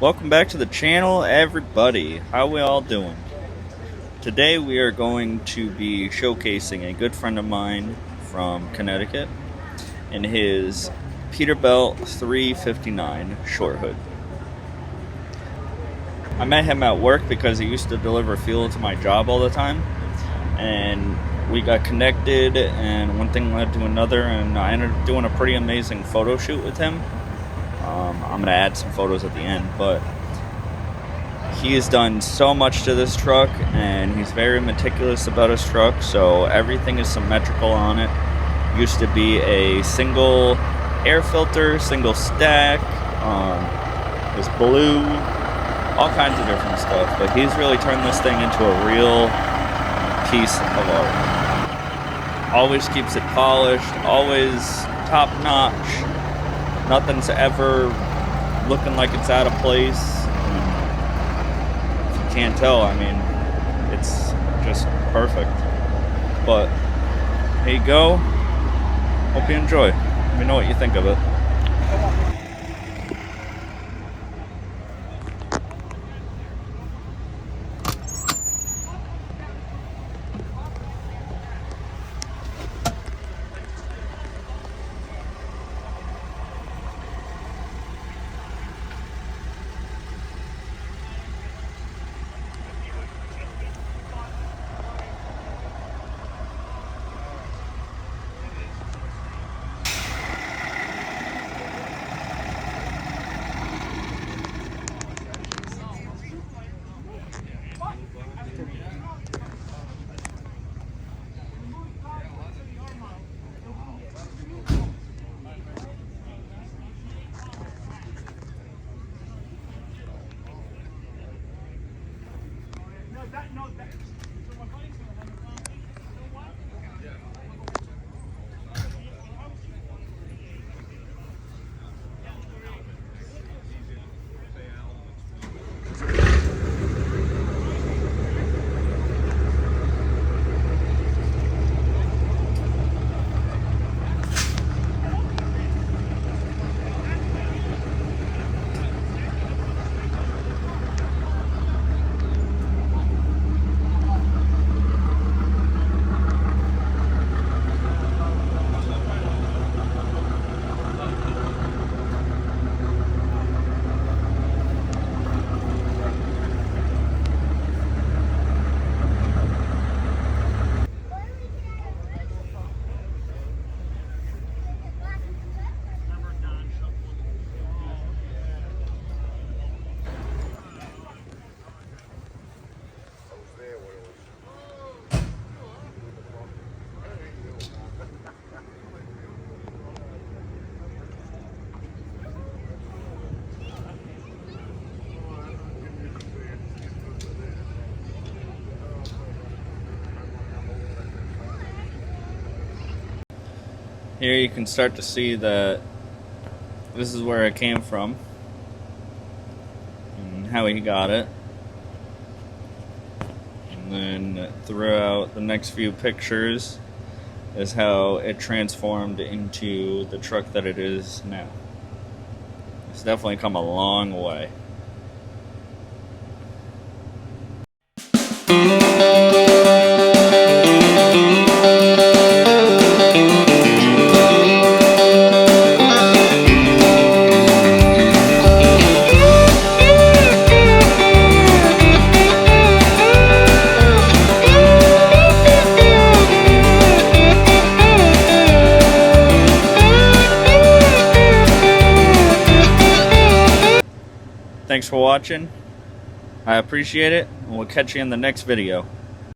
Welcome back to the channel, everybody. How we all doing? Today we are going to be showcasing a good friend of mine from Connecticut in his Peterbilt 359 short hood. I met him at work because he used to deliver fuel to my job all the time, and we got connected, and one thing led to another, and I ended up doing a pretty amazing photo shoot with him. I'm going to add some photos at the end, but he has done so much to this truck, and he's very meticulous about his truck, so everything is symmetrical on it. Used to be a single air filter, single stack, this blue, all kinds of different stuff, but he's really turned this thing into a real piece of art. Always keeps it polished, always top notch. Nothing's ever looking like it's out of place. If you can't tell, I mean, it's just perfect. But here you go. Hope you enjoy. Let me know what you think of it. Here you can start to see that this is where it came from and how he got it. And then throughout the next few pictures is how it transformed into the truck that it is now. It's definitely come a long way. Thanks for watching. I appreciate it, and we'll catch you in the next video.